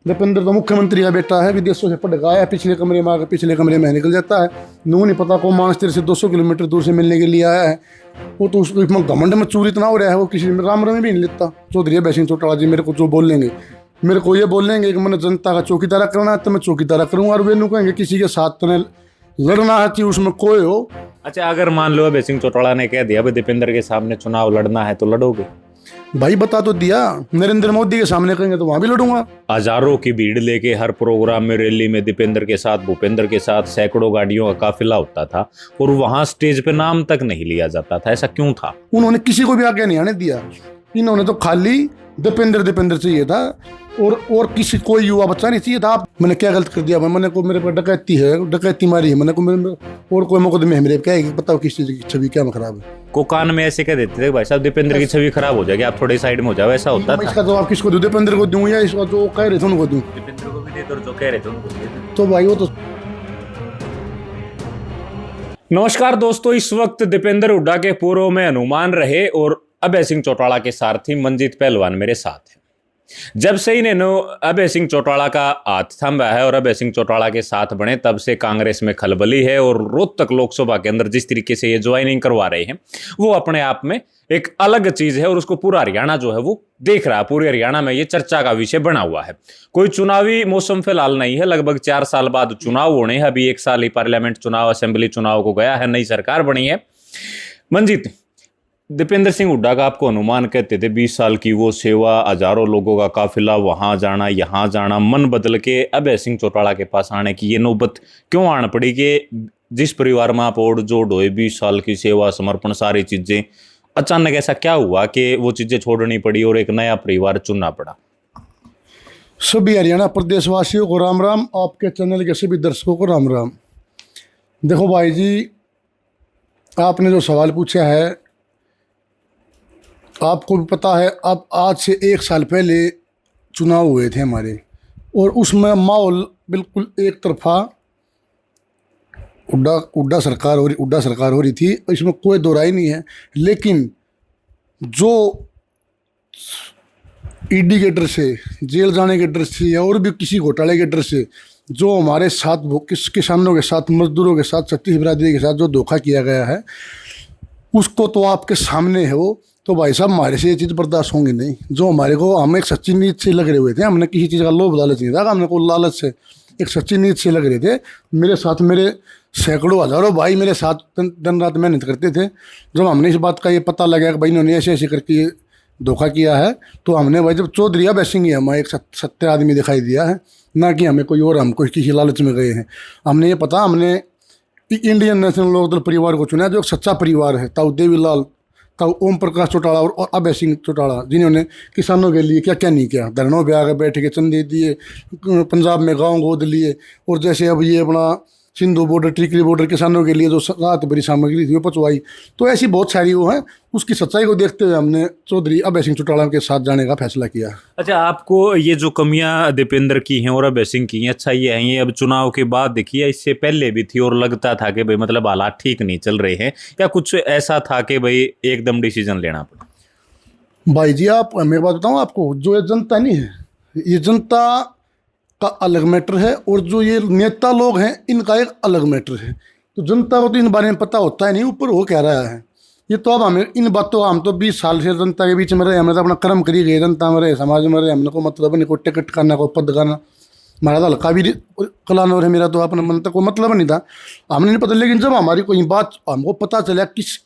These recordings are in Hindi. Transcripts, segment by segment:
दीपेंद्र तो मुख्यमंत्री का बेटा है, विदेशों से पढ़ के आया, पिछले कमरे में आकर पिछले कमरे में निकल जाता है। नू नहीं पता को मानस तेरे से 200 किलोमीटर दूर से मिलने के लिए आया है। वो तो उसको घमंड में चूर इतना हो रहा है, वो किसी राम रमी भी नहीं लेता। चौधरी अभय सिंह चौटाला जी मेरे को जो बोल लेंगे, मेरे को ये बोल लेंगे कि मैंने जनता का चौकीदारा करना है तो मैं चौकीदारा करूँगा, और वे नू कहेंगे किसी के साथ तो लड़ना है कि उसमें कोई हो। अच्छा, अगर मान लो अभय सिंह चौटाला ने कह दिया भाई दीपेंद्र के सामने चुनाव लड़ना है तो लड़ोगे? भाई बता तो दिया, नरेंद्र मोदी के सामने कहेंगे तो वहां भी लड़ूंगा। हजारों की भीड़ लेके हर प्रोग्राम में, रैली में दीपेंद्र के साथ, भूपेंद्र के साथ सैकड़ों गाड़ियों का काफिला होता था और वहां स्टेज पे नाम तक नहीं लिया जाता था। ऐसा क्यों था? उन्होंने किसी को भी आगे नहीं आने दिया। इन्होंने तो खाली दीपेंद्र दीपेंद्र चाहिए था, और किसी कोई युवा बच्चा नहीं चाहिए था। मैंने क्या गलत कर दिया? मैंने को मेरे पर डकैती है, डकैती मारी है मैंने को, और कोई मुकदमे है मेरे, क्या बताओ किस चीज की छवि क्या खराब है? को कान में ऐसे कह देते थे भाई साहब दीपेंद्र की छवि खराब हो जाएगी, आप थोड़े साइड में हो जाओ, ऐसा होता था। इसका जवाब किसको दूं? दीपेंद्र को दूं या इसको जो कह रहे थे उनको दूं? दीपेंद्र को भी दे दो, जो कह रहे थे उनको दे दो। तो भाई वो तो। नमस्कार दोस्तों, इस वक्त दीपेंद्र हुड्डा के पूर्व में हनुमान रहे और अभय सिंह चौटाला के सारथी मंजीत पहलवान मेरे साथ हैं। जब से इन्होंने अभय सिंह चौटाला का हाथ थामा है और अभय सिंह चौटाला के साथ बने, तब से कांग्रेस में खलबली है और रोहतक लोकसभा के अंदर जिस तरीके से ये ज्वाइनिंग करवा रहे हैं वो अपने आप में एक अलग चीज है और उसको पूरा हरियाणा जो है वो देख रहा है। पूरे हरियाणा में ये चर्चा का विषय बना हुआ है। कोई चुनावी मौसम फिलहाल नहीं है, लगभग 4 साल बाद चुनाव होने हैं। अभी 1 साल ही पार्लियामेंट चुनाव, असेंबली चुनाव को गया है, नई सरकार बनी है। मंजीत, दीपेंद्र सिंह हुड्डा का आपको अनुमान कहते थे 20 साल की वो सेवा, हजारों लोगों का काफिला, वहां जाना यहाँ जाना, मन बदल के अभय सिंह चौटाला के पास आने की ये नौबत क्यों आन पड़ी कि जिस परिवार में आप ओढ़ जोड़ हुए, 20 साल की सेवा, समर्पण, सारी चीजें, अचानक ऐसा क्या हुआ कि वो चीजें छोड़नी पड़ी और एक नया परिवार चुनना पड़ा? सभी हरियाणा प्रदेशवासियों को राम राम, आपके चैनल के सभी दर्शकों को राम राम। देखो भाई जी, आपने जो सवाल पूछा है, आपको भी पता है अब आज से 1 साल पहले चुनाव हुए थे हमारे, और उसमें माहौल बिल्कुल एक तरफा उड्डा सरकार हो रही थी, इसमें कोई दो राय नहीं है। लेकिन जो ईडी के डर से, जेल जाने के डर से या और भी किसी घोटाले के डर से जो हमारे साथ किसानों के साथ, मजदूरों के साथ, छत्तीस बिरादरी के साथ जो धोखा किया गया है, उसको तो आपके सामने है वो। तो भाई साहब हमारे से ये चीज़ बर्दाश्त होंगी नहीं। जो हमारे को, हम एक सच्ची नीयत से लग रहे हुए थे, हमने किसी चीज़ का लोभ लालच नहीं था, हमने को लालच से एक सच्ची नीयत से लग रहे थे। मेरे साथ मेरे सैकड़ों हजारों भाई मेरे साथ दिन रात मेहनत करते थे। जब हमने इस बात का ये पता लगा कि भाई इन्होंने ऐसे ऐसे करके धोखा किया है, तो हमने भाई, जब चौधरी अभय सिंह ही हमें एक सत्य आदमी दिखाई दिया है, ना कि हमें कोई और, हम कोई किसी लालच में गए हैं। हमने ये पता, हमने इंडियन नेशनल लोकदल परिवार को चुना, जो एक सच्चा परिवार है। ताऊ देवीलाल, ताऊ ओम प्रकाश चौटाला और अभय सिंह चौटाला, जिन्होंने किसानों के लिए क्या क्या नहीं किया। धरनों पे आकर बैठ के चंदे दिए, पंजाब में गांव गोद लिए, और जैसे अब ये अपना सिंधु बॉर्डर, टिकरी बॉर्डर, किसानों के लिए जो रात भरी सामग्री थी वो पहुँचवाई। तो ऐसी बहुत सारी वो है, उसकी सच्चाई को देखते हुए हमने चौधरी अभय सिंह चौटाला के साथ जाने का फैसला किया। अच्छा, आपको ये जो कमियां दीपेंद्र की हैं और अभय सिंह की हैं, अच्छा ये हैं, ये अब चुनाव के बाद देखिए, इससे पहले भी थी और लगता था कि भाई मतलब हालात ठीक नहीं चल रहे हैं, या कुछ ऐसा था कि भाई एकदम डिसीजन लेना पड़ा? भाई जी, आप, मैं बात बताऊँ आपको, जो ये जनता नहीं है, ये जनता का अलग मैटर है, और जो ये नेता लोग हैं इनका एक अलग मैटर है। तो जनता को तो इन बारे में पता होता है नहीं, ऊपर वो कह रहा है। ये तो अब हमें इन बातों, हम तो 20 साल से जनता के बीच में रहे, हमने तो अपना कर्म करी गए, जनता में रहे, समाज में रहे, हमने को मतलब नहीं, को टिकट करना, को पद करना, हमारा तो हल्का भी कलान हो रहा है, मेरा तो अपना मन तक कोई मतलब नहीं था, हमने नहीं पता। लेकिन जब हमारी कोई बात हमको पता चला, किस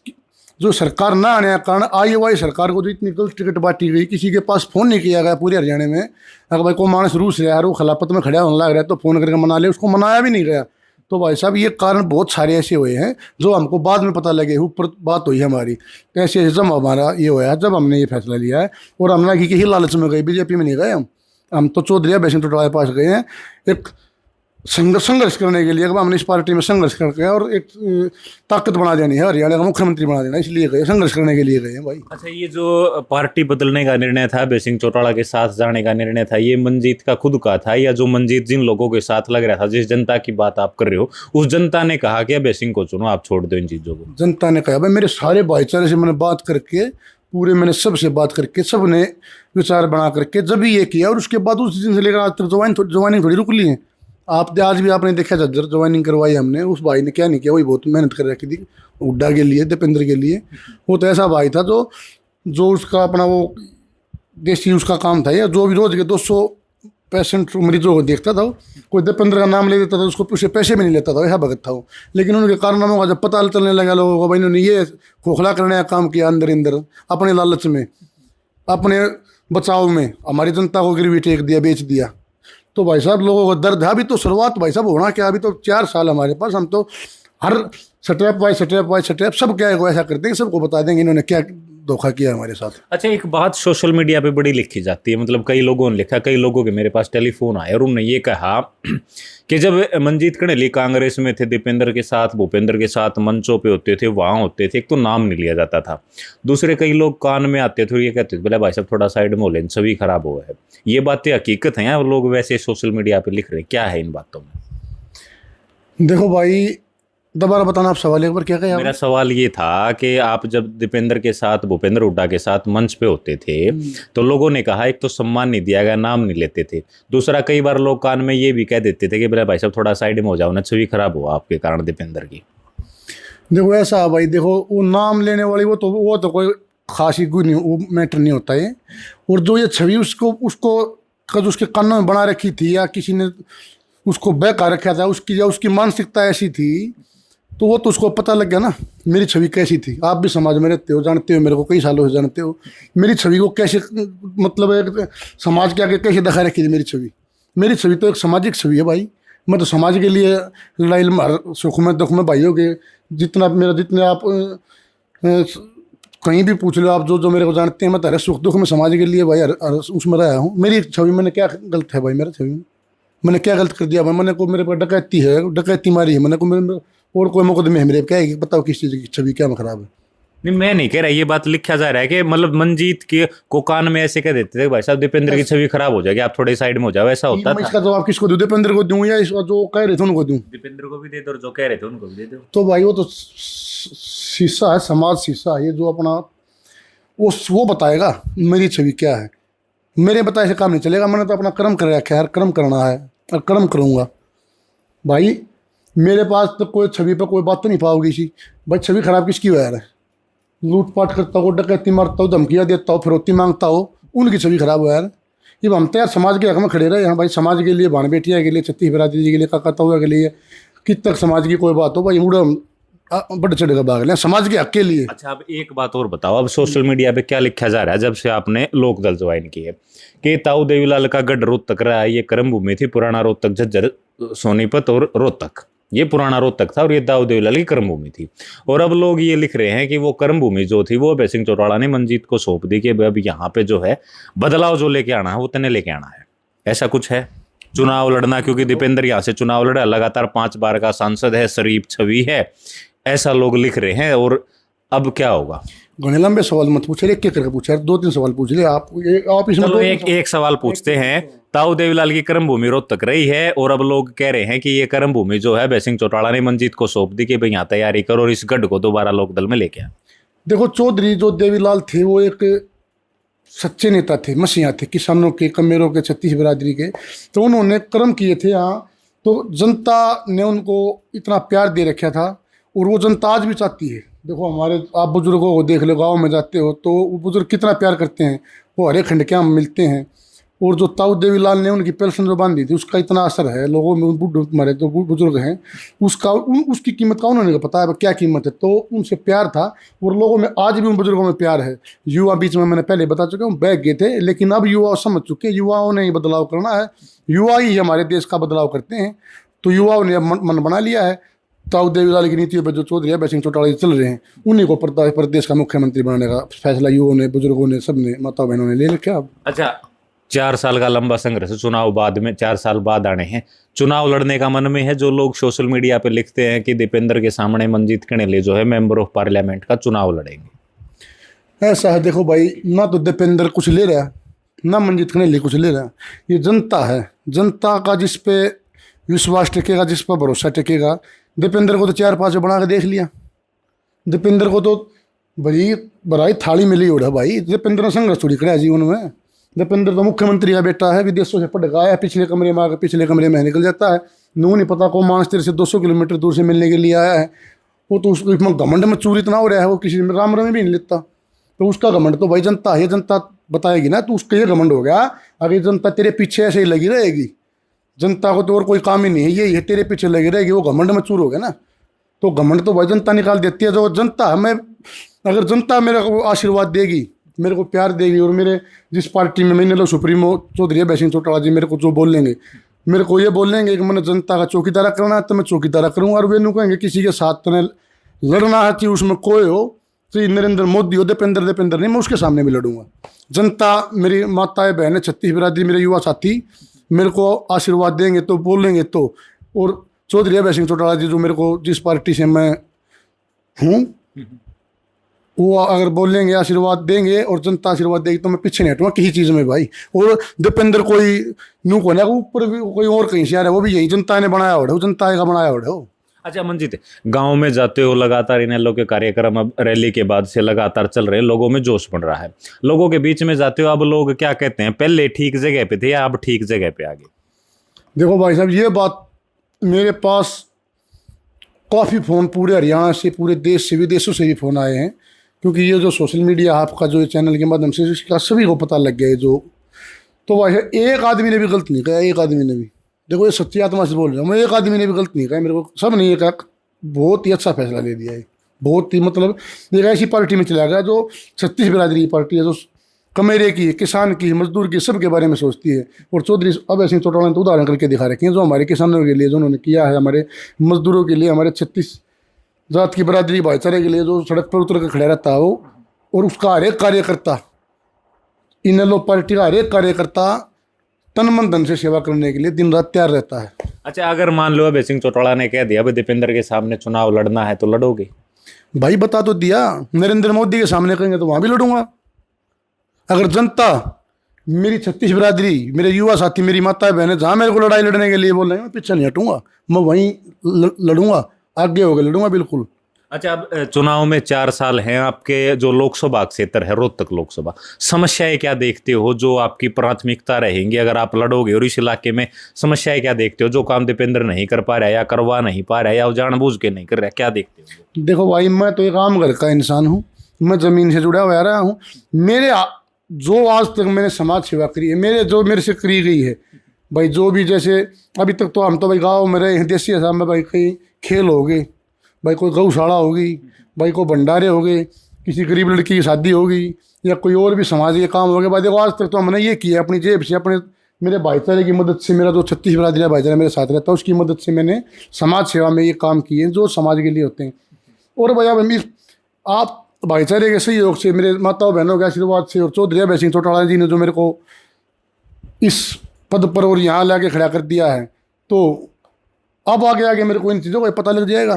जो सरकार ना आने के कारण आई सरकार को जो इतनी गलत टिकट बांटी गई, किसी के पास फ़ोन नहीं किया गया पूरे हरियाणा में, अगर भाई को मानस रूस रहा है, वो खिलाफत में खड़ा होने लग रहा है तो फ़ोन करके मना ले, उसको मनाया भी नहीं गया। तो भाई साहब ये कारण बहुत सारे ऐसे हुए हैं जो हमको बाद में पता लगे, ऊपर बात हुई है हमारी। ऐसे जब हमारा ये हुआ, जब हमने ये फैसला लिया है, और हमने कि किसी लालच में गए, बीजेपी में नहीं गए, हम तो चौधरी अभय सिंह चौटाला के पास गए हैं एक संघर्ष करने के लिए। हमने इस पार्टी में संघर्ष करके और एक ताकत बना देनी है, हरियाणा का मुख्यमंत्री बना देना, इसलिए गए, संघर्ष करने के लिए गए हैं भाई। अच्छा, ये जो पार्टी बदलने का निर्णय था, अभय सिंह चौटाला के साथ जाने का निर्णय था, ये मंजीत का खुद का था, या जो मंजीत जिन लोगों के साथ लग रहा था, जिस जनता की बात आप कर रहे हो, उस जनता ने कहा कि अभय सिंह को चुनो, आप छोड़ दो इन चीज़ों को? जनता ने कहा भाई, मेरे सारे भाईचारे से मैंने बात करके पूरे मैंने सबसे बात करके सबने विचार बना करके जब भी ये किया, और उसके बाद उस दिन से लेकर आज तक ज्वाइनिंग थोड़ी रुक ली है। आप आज भी आपने देखा जज्जर ज्वाइनिंग करवाई हमने, उस भाई ने क्या नहीं किया, वही बहुत मेहनत कर रखी थी हुड्डा के लिए, दीपेंद्र के लिए। वो तो ऐसा भाई था जो उसका अपना वो देसी उसका काम था, या जो भी रोज के 200 पेशेंट मरीजों को देखता था, कोई दीपेंद्र का नाम ले देता था उसको, उसे पैसे भी नहीं लेता था, ऐसा भगत था वो। लेकिन उनके कारनामों का जब पता चलने लगा लोगों को, भाई इन्होंने ये खोखला करने का काम किया अंदर अंदर, अपने लालच में, अपने बचाव में हमारी जनता को गिरवी टेक दिया, बेच दिया। तो भाई साहब लोगों को दर्द है। अभी तो शुरुआत भाई साहब होना क्या, अभी तो 4 साल हमारे पास, हम तो हर स्टेप बाय स्टेप सब क्या है ऐसा कर देंगे, सबको बता देंगे इन्होंने क्या धोखा किया हमारे साथ। अच्छा, एक बात सोशल मीडिया पे बड़ी लिखी जाती है, मतलब कई लोगों ने लिखा, कई लोगों के मेरे पास टेलीफोन आए और उन्होंने ये कहा कि जब मंजीत कनेली कांग्रेस में थे, दीपेंद्र के साथ, भूपेंद्र के साथ मंचों पे होते थे, वहाँ होते थे, एक तो नाम नहीं लिया जाता था, दूसरे कई लोग कान में आते थे और ये कहते थे बोले भाई साहब थोड़ा साइड में हो लें, छवि खराब हुआ है। ये बातें हकीकत हैं या लोग वैसे सोशल मीडिया पे लिख रहे हैं, क्या है इन बातों में? देखो भाई, दोबारा बताना आप सवाल एक बार, क्या कहा? मेरा सवाल ये था कि आप जब दीपेंद्र के साथ, भूपेंद्र हुड्डा के साथ मंच पे होते थे तो लोगों ने कहा एक तो सम्मान नहीं दिया गया, नाम नहीं लेते थे, दूसरा कई बार लोग कान में ये भी कह देते थे कि बोले भाई साहब थोड़ा साइड में हो जाओ ना, छवि खराब हुआ आपके कारण दीपेंद्र की। देखो ऐसा भाई, देखो वो नाम लेने वाली वो तो कोई खास ही कोई नहीं, वो मैटर नहीं होता है। और जो ये छवि उसको जो उसके कानों में बना रखी थी, या किसी ने उसको बहका रखा था, उसकी मानसिकता ऐसी थी, तो वो तो उसको पता लग गया ना मेरी छवि कैसी थी। आप भी समाज में रहते हो, जानते हो, मेरे को कई सालों से जानते हो, मेरी छवि को कैसे, मतलब एक समाज के आगे कैसे दिखा रखी थी मेरी छवि। मेरी छवि तो एक सामाजिक छवि है भाई। मैं तो समाज के लिए लड़ाई, सुख में दुख में भाइयों के जितने आप कहीं भी पूछ लो, आप जो मेरे को जानते हैं, मैं तो सुख दुख में समाज के लिए भाई उसमें रहा हूँ। मेरी छवि मैंने क्या गलत है भाई, मेरा छवि में मैंने क्या गलत कर दिया भाई? मैंने को मेरे पर डकैती है, डकैती मारी है मैंने को, मेरे और कोई मुकदमे है मेरे, क्या है बताओ किस चीज़ की छवि क्या खराब है? नहीं, मैं नहीं कह रहा, ये बात लिखा जा रहा है कि मतलब मंजीत के को कान में ऐसे कह देते थे भाई साहब दीपेंद्र की छवि खराब हो जाएगी, आप थोड़े साइड में हो जाओ, ऐसा होता था। इसका जवाब किसको दूं? दीपेंद्र को दूं या इसका जो कह रहे थे उनको दूं? दीपेंद्र को भी दे दो और जो कह रहे थे उनको भी दे दो। तो भाई वो तो शीशा है, समाज शीशा है, ये जो अपना वो बताएगा मेरी छवि क्या है। मेरे बताए से काम नहीं चलेगा। मैंने तो अपना कर्म कर रखा है, कर्म करना है और कर्म करूँगा भाई। मेरे पास तो कोई छवि पर कोई बात तो नहीं पाओगी इसी भाई। छवि खराब किसकी हो यार? लूटपाट करता हो, डकैती मारता हो, धमकियाँ देता हो, फिरौती मांगता हो, उनकी छवि खराब हो यार। ये हम तो यार समाज के हक में खड़े रहे हैं भाई, समाज के लिए, भान बेटिया के लिए, छत्तीस बिरादरी जी के लिए, काका ताऊआ के लिए, कित तक समाज की कोई बात हो भाई, मुड़ा बड़ चढ़ेगा भाग लें समाज के हक के लिए। अच्छा, अब एक बात और बताओ, अब सोशल मीडिया पे क्या लिखा जा रहा है जब से आपने लोकदल ज्वाइन की है कि ताऊ देवीलाल का गढ़ रोहतक रहा है, ये कर्म भूमि थी, पुराना रोहतक, झज्जर, सोनीपत और रोहतक, ये पुराना रोहतक था और ये दाऊ देवीलाल की कर्म भूमि थी। और अब लोग ये लिख रहे हैं कि वो कर्म भूमि जो थी वो अभय सिंह चौटाला ने मंजीत को सौंप दी कि अब यहाँ पे जो है बदलाव जो लेके आना है वो तने लेके आना है, ऐसा कुछ है। चुनाव लड़ना, क्योंकि दीपेंद्र यहाँ से चुनाव लड़ा, लगातार 5 बार का सांसद है, शरीफ छवि है, ऐसा लोग लिख रहे हैं। और अब क्या होगा? घने लंबे सवाल मत पूछ, एक एक करके पूछा, 2-3 सवाल पूछ ले आप इसमें। चलो एक सवाल पूछते हैं। ताऊ देवीलाल की कर्म भूमि रोहतक रही है और अब लोग कह रहे हैं कि ये कर्म भूमि जो है अभय सिंह चौटाला ने मंजीत को सौंप दी कि भाई यहाँ तैयारी करो और इस गढ़ को दोबारा लोकदल में लेके आ। देखो चौधरी जो देवीलाल थे वो एक सच्चे नेता थे, मसीहा थे, किसानों के, कमेरों के, छत्तीस बिरादरी के। तो उन्होंने कर्म किए थे यहाँ, तो जनता ने उनको इतना प्यार दे रखा था और वो जनता आज भी चाहती है। देखो हमारे आप बुजुर्गों को देख लो, गाँव में जाते हो तो वो बुजुर्ग कितना प्यार करते हैं, वो हरे खंड क्या मिलते हैं। और जो ताऊ देवीलाल ने उनकी पेंशन जो बांधी थी उसका इतना असर है लोगों में, बुढ़ हमारे जो बुजुर्ग हैं उसकी कीमत का उन्होंने पता है क्या कीमत है, तो उनसे प्यार था और लोगों में आज भी उन बुजुर्गों में प्यार है। युवा बीच में मैंने पहले बता चुका हूँ बह गए थे, लेकिन अब युवा समझ चुके हैं, युवाओं ने ही बदलाव करना है, युवा ही हमारे देश का बदलाव करते हैं। तो युवाओं ने अब मन बना लिया है। ताऊ देवीलाल की नीतियों पर जो चौधरी अभय सिंह चौटाला चल रहे हैं उन्हीं को प्रदेश का मुख्यमंत्री बनाने का फैसला युवाओं ने, बुजुर्गों ने, सबने, माता बहनों ने ले रखा। अब अच्छा, 4 साल का लंबा संघर्ष, चुनाव बाद में 4 साल बाद आने हैं, चुनाव लड़ने का मन में है। जो लोग सोशल मीडिया पे लिखते हैं कि दीपेंद्र के सामने मंजीत कनेली जो है मेंबर ऑफ पार्लियामेंट का चुनाव लड़ेंगे, ऐसा है। देखो भाई, ना तो दीपेंद्र कुछ ले रहा है ना मंजीत कनेली कुछ ले रहा है, ये जनता है। जनता का जिस पे विश्वास टिकेगा, जिस पर भरोसा टिकेगा। दीपेंद्र को तो 4-5 बना के देख लिया, दीपेंद्र को तो भाई बराई थाली मिली उड़ा भाई। दीपेंद्र ने संघर्ष थोड़ी कराया जीवन में। दीपेंद्र तो मुख्यमंत्री का बेटा है, विदेशों से पढ़ के आया है, पिछले कमरे में आकर पिछले कमरे में निकल जाता है। नू नहीं पता को मानस तेरे से 200 किलोमीटर दूर से मिलने के लिए आया है। वो तो उसको इसमें घमंड में चूर इतना हो रहा है, वो किसी में राम रमे भी नहीं लेता। तो उसका घमंड तो भाई जनता है, जनता बताएगी ना। तो उसका ये घमंड हो गया, अगर जनता तेरे पीछे ऐसे ही लगी रहेगी, जनता को तो और कोई काम ही नहीं है, ये तेरे पीछे लगी रहेगी, वो घमंड में चूर हो गया ना। तो घमंड तो भाई जनता निकाल देती है। जो जनता मैं, अगर जनता मेरे को आशीर्वाद देगी, मेरे को प्यार देगी, और मेरे जिस पार्टी में मैंने लो सुप्रीमो चौधरी अभय सिंह चौटाला जी मेरे को जो बोल लेंगे, मेरे को ये बोल लेंगे कि मैंने जनता का चौकीदारा करना है, तो मैं चौकीदारा करूँगा। और वे नु कहेंगे किसी के साथ तने लड़ना है, कि उसमें कोई हो, चाहे नरेंद्र मोदी हो, दीपेंद्र नहीं, मैं उसके सामने भी लड़ूंगा। जनता, मेरी माताएं बहनें, छत्तीस बिरादरी, मेरे युवा साथी मेरे को आशीर्वाद देंगे तो बोलेंगे तो। और चौधरी अभय सिंह चौटाला जी जो मेरे को, जिस पार्टी से मैं हूँ, वो अगर बोलेंगे, आशीर्वाद देंगे और जनता आशीर्वाद देगी, तो मैं पीछे नहीं हटूंगा किसी चीज़ में भाई। और दीपेंद्र कोई नू को ना ऊपर भी कोई और कहीं से आ रहा है, वो भी यही जनता ने बनाया हो, जनता का बनाया हो। अच्छा मंजीत, गांव में जाते हो लगातार इनेलो के कार्यक्रम अब रैली के बाद से लगातार चल रहे हैं, लोगों में जोश बढ़ रहा है, लोगों के बीच में जाते हो, अब लोग क्या कहते हैं, पहले ठीक जगह पे थे या अब ठीक जगह पे आ गए? देखो भाई साहब, ये बात मेरे पास काफ़ी फ़ोन पूरे हरियाणा से, पूरे देश से, विदेशों से भी फ़ोन आए हैं, क्योंकि ये जो सोशल मीडिया आपका जो चैनल के माध्यम से इसका सभी को पता लग गया है। जो तो भाई एक आदमी ने भी गलत नहीं कहा, एक आदमी ने भी, देखो ये सच्ची आत्मा से बोल रहा हूँ मैं, एक आदमी ने भी गलत नहीं कहा मेरे को, सब ने ये कहा बहुत ही अच्छा फैसला ले लिया है। बहुत ही मतलब एक ऐसी पार्टी में चला गया जो छत्तीस बिरादरी की पार्टी है, जो कमेरे की, किसान की, मजदूर की, सब के बारे में सोचती है। और चौधरी अभय सिंह चौटाला ने तो उदाहरण करके दिखा रखे हैं, जो हमारे किसानों के लिए जो उन्होंने किया है, हमारे मजदूरों के लिए, हमारे छत्तीस जात की बरादरी भाईचारे के लिए जो सड़क पर उतर कर खड़ा रहता है वो, और उसका हर एक कार्यकर्ता, इनेलो पार्टी का हर एक कार्यकर्ता तन मन धन से सेवा करने के लिए दिन रात तैयार रहता है। अच्छा, अगर मान लो अभय सिंह चौटाला ने कह दिया भाई दीपेंद्र के सामने चुनाव लड़ना है, तो लड़ोगे? भाई बता तो दिया, नरेंद्र मोदी के सामने कहेंगे तो वहां भी लड़ूंगा। अगर जनता, मेरी छत्तीस बिरादरी, मेरे युवा साथी, मेरी माताएं बहनें जहाँ मेरे को लड़ाई लड़ने के लिए बोल रहे हैं, मैं पीछे नहीं हटूंगा, मैं वहीं लड़ूंगा, आगे होकर लड़ूंगा बिल्कुल। अच्छा, अब चुनाव में 4 साल हैं आपके, जो लोकसभा क्षेत्र है रोहतक लोकसभा, समस्याएं क्या देखते हो जो आपकी प्राथमिकता रहेंगी अगर आप लड़ोगे, और इस इलाके में समस्याएं क्या देखते हो, जो काम दीपेंद्र नहीं कर पा रहा है या करवा नहीं पा रहा है या जानबूझ के नहीं कर रहा है, क्या देखते हो? देखो भाई, मैं तो एक आम घर का इंसान हूँ, मैं ज़मीन से जुड़ा हुआ रहा हूँ। मेरे जो आज तक मैंने समाज सेवा करी है, मेरे से करी गई है भाई, जो भी, जैसे अभी तक तो हम तो भाई गाँव में रहे हैं, देसी हिसाब में भाई कहीं खेल हो गए भाई, कोई गौशाला होगी भाई, कोई भंडारे हो गए, किसी गरीब लड़की की शादी होगी, या कोई और भी समाज के काम हो गए भाई। देखो आज तक तो हमने ये किया अपनी जेब से, अपने मेरे भाईचारे की मदद से, मेरा जो छत्तीस बिरादरी भाईचारा मेरे साथ रहता है उसकी मदद से मैंने समाज सेवा में ये काम किए जो समाज के लिए होते हैं। और भैया आप भाईचारे के सहयोग से, मेरे माताओं बहनों के आशीर्वाद से, और चौधरी अभय सिंह चौटाला जी ने जो मेरे को इस पद पर और यहाँ ला के खड़ा कर दिया है, तो अब आगे आगे मेरे को इन चीज़ों का पता लग जाएगा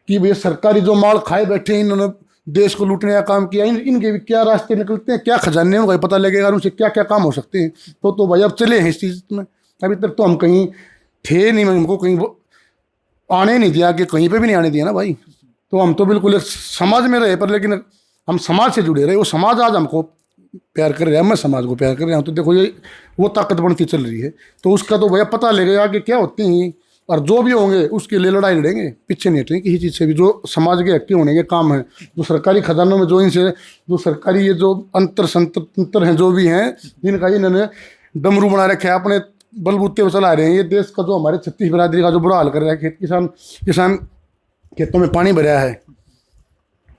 कि भैया सरकारी जो माल खाए बैठे हैं, इन्होंने देश को लूटने का काम किया, इनके भी क्या रास्ते निकलते हैं, क्या खजाने उनका पता लगेगा, उनसे क्या क्या काम हो सकते हैं। तो भाई अब चले हैं इस चीज़ में। अभी तक तो हम कहीं थे नहीं, हमको कहीं आने नहीं दिया, कि कहीं पे भी नहीं आने दिया ना भाई। तो हम तो बिल्कुल एक समाज में रहे, पर लेकिन हम समाज से जुड़े रहे, वो समाज आज हमको प्यार कर रहा है, मैं समाज को प्यार कर रहा हूँ। तो देखो ये वो ताकत बनती चल रही है, तो उसका तो भैया पता लगेगा कि क्या होती हैं, और जो भी होंगे उसके लिए लड़ाई लड़ेंगे, पीछे नहीं हटेंगे किसी चीज़ से भी। जो समाज के हक होने के काम है, जो सरकारी खजानों में जो इनसे जो सरकारी ये जो अंतर संतर हैं जो भी हैं, जिनका इन्होंने डमरू बना रखे है, अपने बलबूते पर चला रहे हैं, ये देश का जो हमारे छत्तीस बिरादरी का जो बुरा हाल कर रहा है, किसान खेतों में पानी भरा है,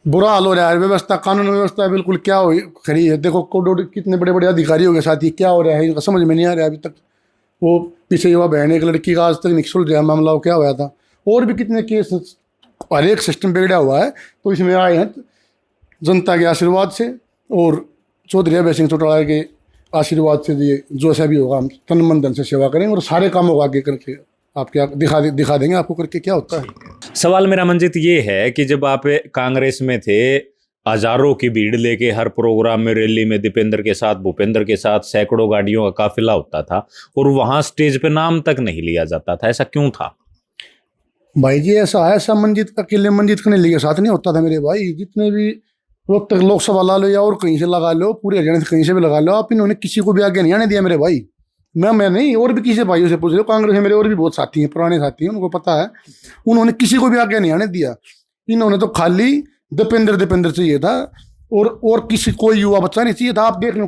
बुरा हाल हो रहा है, व्यवस्था, कानून व्यवस्था बिल्कुल क्या हो खड़ी है। देखो कितने बड़े बड़े अधिकारियों के साथ ये क्या हो रहा है, इनका समझ में नहीं आ रहा है अभी तक। वो पीछे युवा बहन एक लड़की का आज तक नहीं सुलझा मामला, वो क्या हुआ था, और भी कितने केस, हर एक सिस्टम बिगड़ा हुआ है। तो इसमें आए हैं जनता के आशीर्वाद से और चौधरी अभय सिंह चौटाला के आशीर्वाद से, ये जो ऐसा भी होगा हम तन मन धन से सेवा करेंगे और सारे कामों को आगे करके आपके दिखा देंगे आपको करके क्या होता है। सवाल मेरा मंजित ये है कि जब आप कांग्रेस में थे, हजारों की भीड़ लेके हर प्रोग्राम में, रैली में दीपेंद्र के साथ, भूपेंद्र के साथ सैकड़ों गाड़ियों का काफिला होता था और वहां स्टेज पे नाम तक नहीं लिया जाता था, ऐसा क्यों था? भाई जी ऐसा है, ऐसा मंजीत अकेले मंजीत करने लिए साथ नहीं होता था मेरे भाई। जितने भी रोहतक लोकसभा ला लो या और कहीं से लगा लो, पूरे हरियाणा से कहीं से भी लगा लो आप, इन्होंने किसी को भी आगे नहीं आने दिया मेरे भाई। मैं नहीं, और भी किसी भाइयों से पूछ लो, कांग्रेस में मेरे और भी बहुत साथी हैं, पुराने साथी हैं, उनको पता है, उन्होंने किसी को भी आगे नहीं आने दिया। इन्होंने तो खाली दीपेंद्र चाहिए था, और किसी कोई युवा बच्चा नहीं चाहिए था। आप देख लो,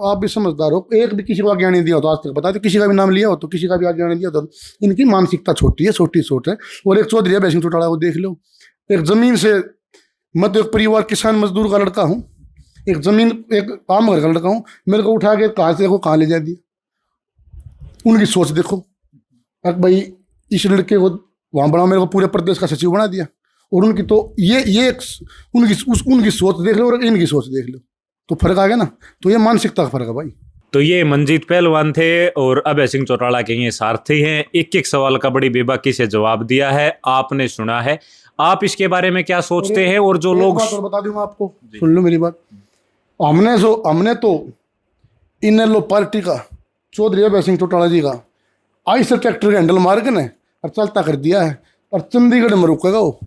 आप भी समझदार हो, एक भी किसी को आगे आने दिया हो तो आज तक बता दो, किसी का भी नाम लिया हो तो किसी का भी आगे आने दिया तो। इनकी मानसिकता छोटी है, छोटी सोच है। और एक चौधरी अभय सिंह चौटाला को देख लो, एक जमीन से, मैं तो एक परिवार किसान मजदूर का लड़का हूँ, एक जमीन एक काम घर का लड़का हूँ, मेरे को उठा के कहाँ से देखो कहाँ ले जा दिया। उनकी सोच देखो, अब भाई इस लड़के को वहाँ बना, मेरे को पूरे प्रदेश का सचिव बना दिया। और उनकी तो ये उनकी सोच देख लो और इनकी सोच देख लो, तो फर्क आ गया ना। तो ये मानसिकता का फर्क है भाई। तो ये मंजीत पहलवान थे और अभय सिंह चौटाला के ये सारथी हैं। एक एक सवाल का बड़ी बेबाकी से जवाब दिया है, आपने सुना है। आप इसके बारे में क्या सोचते हैं? और जो लोग, बात और बता दूं मैं आपको, सुन लो मेरी बात। हमने तो इनेलो पार्टी का चौधरी अभय सिंह चौटाला जी का आई से ट्रैक्टर के हैंडल मार के न और चलता कर दिया है, और चंडीगढ़ में रुकेगा वो।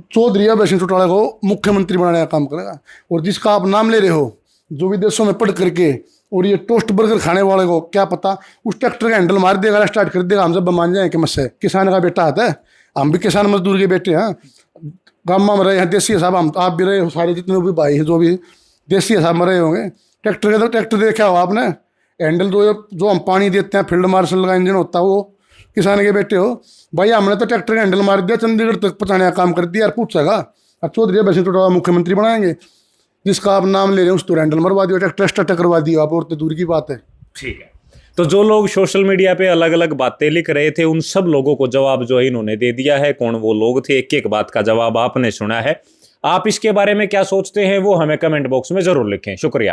चौधरी अभय सिंह चौटाला को मुख्यमंत्री बनाने का काम करेगा। और जिसका आप नाम ले रहे हो, जो विदेशों में पढ़ करके और ये टोस्ट बर्गर खाने वाले को क्या पता, उस ट्रैक्टर का हैंडल मार देगा, स्टार्ट कर देगा, हम सब मान जाए कि मुझसे किसान का बेटा आता है। हम भी किसान मजदूर के बेटे हैं, गाँव में रहे हैं, देसी हिसाब हम आप भी रहे हो, सारे जितने भी भाई हैं जो भी देसी हिसाब में रहे होंगे। ट्रैक्टर तो ट्रैक्टर देखा हो आपने, हैंडल जो हम पानी देते हैं, फील्ड मार्शल का इंजन होता है, वो किसान के बेटे हो भाई। हमने तो ट्रैक्टर का हैंडल मार दिया, चंडीगढ़ तक पहुँचाने का काम कर दिया, और पूछेगा और चौधरी अभय सिंह चौटाला मुख्यमंत्री बनाएंगे। जिसका आप नाम ले रहे हैं उस तो हैंडल मरवा दियो, ट्रैक्टर स्टार्ट करवा दियो आप, और तो दूर की बात है। ठीक है। तो जो लोग सोशल मीडिया पे अलग अलग बातें लिख रहे थे, उन सब लोगों को जवाब जो है इन्होंने दे दिया है। कौन वो लोग थे, एक एक बात का जवाब आपने सुना है। आप इसके बारे में क्या सोचते हैं वो हमें कमेंट बॉक्स में जरूर लिखें। शुक्रिया।